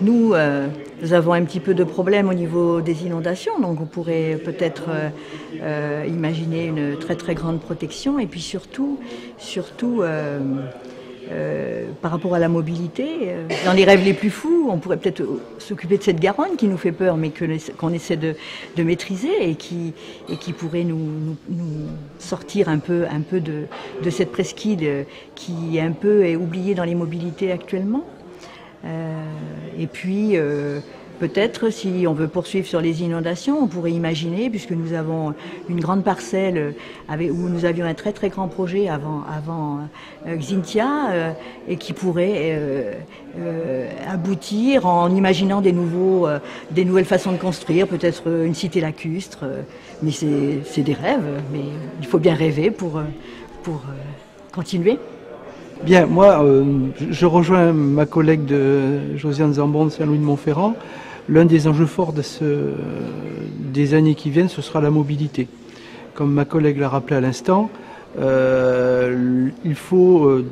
nous, nous avons un petit peu de problème au niveau des inondations, donc on pourrait peut-être imaginer une très très grande protection. Et puis surtout par rapport à la mobilité, dans les rêves les plus fous, on pourrait peut-être s'occuper de cette Garonne qui nous fait peur, mais qu'on essaie de maîtriser et qui pourrait nous sortir un peu de cette presqu'île qui est un peu oubliée dans les mobilités actuellement. Et puis peut-être, si on veut poursuivre sur les inondations, on pourrait imaginer, puisque nous avons une grande parcelle où nous avions un très très grand projet avant Xynthia, et qui pourrait aboutir en imaginant des nouvelles façons de construire, peut-être une cité lacustre. Mais c'est des rêves, mais il faut bien rêver pour continuer. Bien, moi, je rejoins ma collègue de Josiane Zambon de Saint-Louis-de-Montferrand. L'un des enjeux forts des années qui viennent, ce sera la mobilité. Comme ma collègue l'a rappelé à l'instant, il faut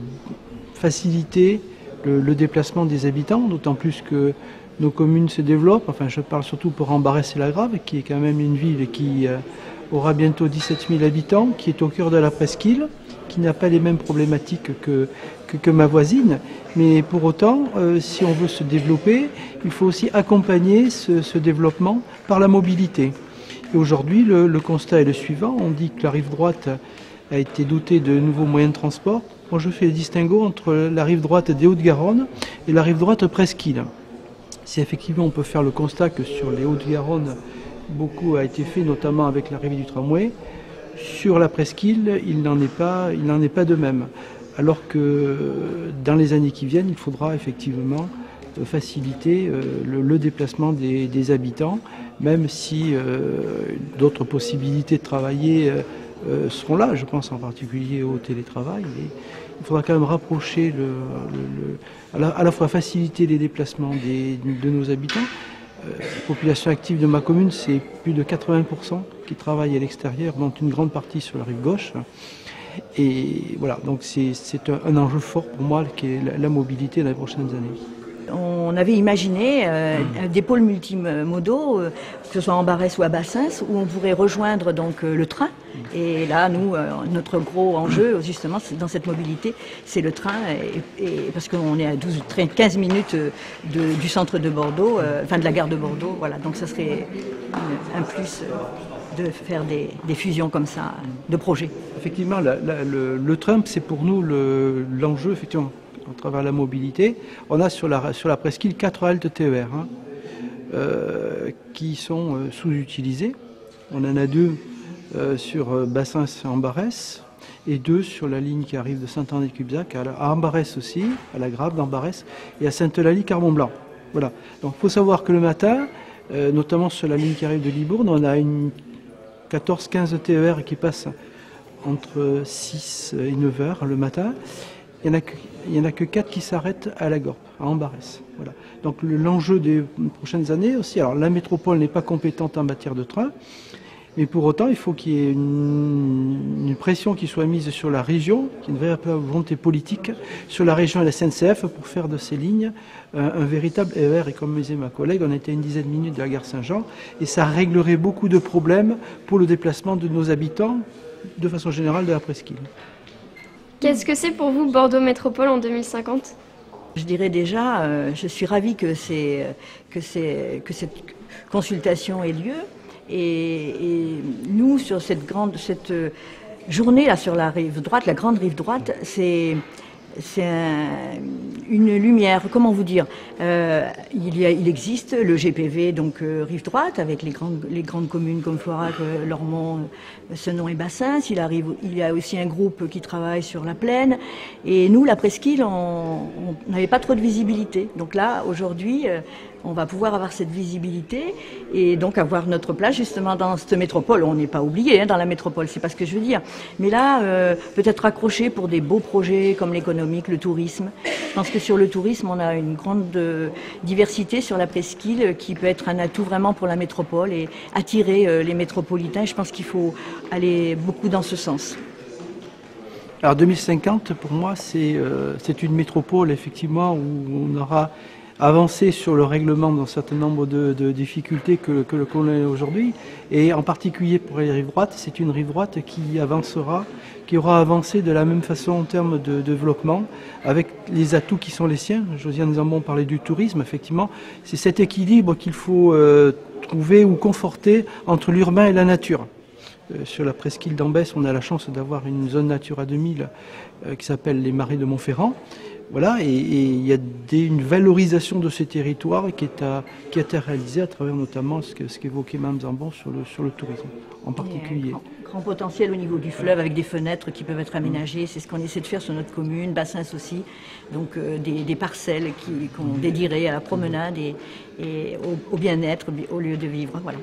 faciliter le déplacement des habitants, d'autant plus que nos communes se développent. Enfin, je parle surtout pour Ambarès et La Grave, qui est quand même une ville qui aura bientôt 17 000 habitants, qui est au cœur de la presqu'île, qui n'a pas les mêmes problématiques que ma voisine. Mais pour autant, si on veut se développer, il faut aussi accompagner ce développement par la mobilité. Et aujourd'hui, le constat est le suivant. On dit que la rive droite a été dotée de nouveaux moyens de transport. Moi, je fais le distinguo entre la rive droite des Hauts-de-Garonne et la rive droite presqu'île. Si effectivement on peut faire le constat que sur les Hauts-de-Garonne, beaucoup a été fait, notamment avec l'arrivée du tramway, sur la presqu'île, il n'en est pas de même. Alors que dans les années qui viennent, il faudra effectivement faciliter le déplacement des habitants, même si d'autres possibilités de travailler seront là. Je pense en particulier au télétravail. Mais il faudra quand même rapprocher, à la fois faciliter les déplacements de nos habitants. La population active de ma commune, c'est plus de 80% qui travaillent à l'extérieur, dont une grande partie sur la rive gauche. Et voilà, donc c'est un enjeu fort pour moi qui est la mobilité dans les prochaines années. On avait imaginé des pôles multimodaux, que ce soit en Ambarès ou à Bassins, où on pourrait rejoindre donc le train. Et là, nous, notre gros enjeu, justement, dans cette mobilité, c'est le train, parce qu'on est à 15 minutes du centre de Bordeaux, enfin de la gare de Bordeaux. Voilà, donc ça serait un plus de faire des fusions comme ça, de projets. Effectivement, le train, c'est pour nous l'enjeu, effectivement. À travers la mobilité, on a sur la presqu'île 4 haltes TER qui sont sous-utilisées. On en a 2 sur Bassins et Ambarès et 2 sur la ligne qui arrive de Saint-André-Cubzac à Ambarès aussi, à La Grave d'Ambarès et à Sainte-Eulalie-Carbon-Blanc. Voilà. Donc il faut savoir que le matin, notamment sur la ligne qui arrive de Libourne, on a une 14-15 TER qui passent entre 6 et 9 heures le matin. Il n'y en a que 4 qui s'arrêtent à La Gorpe, à Ambarès. Voilà. Donc l'enjeu des prochaines années aussi, alors la métropole n'est pas compétente en matière de train, mais pour autant il faut qu'il y ait une pression qui soit mise sur la région, qui est une véritable volonté politique, sur la région et la SNCF pour faire de ces lignes un véritable RER. Et comme me disait ma collègue, on était à une dizaine de minutes de la gare Saint-Jean, et ça réglerait beaucoup de problèmes pour le déplacement de nos habitants, de façon générale de la presqu'île. Qu'est-ce que c'est pour vous Bordeaux Métropole en 2050 ? Je dirais déjà, je suis ravie que cette consultation ait lieu. Et nous, sur cette journée là sur la rive droite, la grande rive droite, c'est une lumière, comment vous dire, il existe le GPV, donc rive droite, avec les grandes communes comme Floirac, Lormont, Senon et Bassins. Il y a aussi un groupe qui travaille sur la plaine. Et nous, la presqu'île, on n'avait pas trop de visibilité. Donc là, aujourd'hui, on va pouvoir avoir cette visibilité et donc avoir notre place justement dans cette métropole. On n'est pas oublié dans la métropole, c'est pas ce que je veux dire. Mais là, peut-être accroché pour des beaux projets comme l'économique, le tourisme. Je pense que sur le tourisme, on a une grande diversité sur la presqu'île qui peut être un atout vraiment pour la métropole et attirer les métropolitains. Je pense qu'il faut aller beaucoup dans ce sens. Alors 2050, pour moi, c'est une métropole effectivement où on aura avancer sur le règlement d'un certain nombre de difficultés que le connaît aujourd'hui. Et en particulier pour les rives droites, c'est une rive droite qui avancera, qui aura avancé de la même façon en termes de développement, avec les atouts qui sont les siens. Josiane Zambon parlait du tourisme, effectivement. C'est cet équilibre qu'il faut trouver ou conforter entre l'urbain et la nature. Sur la presqu'île d'Ambès, on a la chance d'avoir une zone Natura 2000 qui s'appelle les Marais de Montferrand. Voilà, et il y a une valorisation de ces territoires qui a été réalisée à travers notamment ce qu'évoquait Mme Zambon sur le tourisme en particulier. Grand potentiel au niveau du fleuve avec des fenêtres qui peuvent être aménagées, c'est ce qu'on essaie de faire sur notre commune, Bassins aussi, donc des parcelles qu'on dédierait à la promenade et au bien-être, au lieu de vivre. Voilà.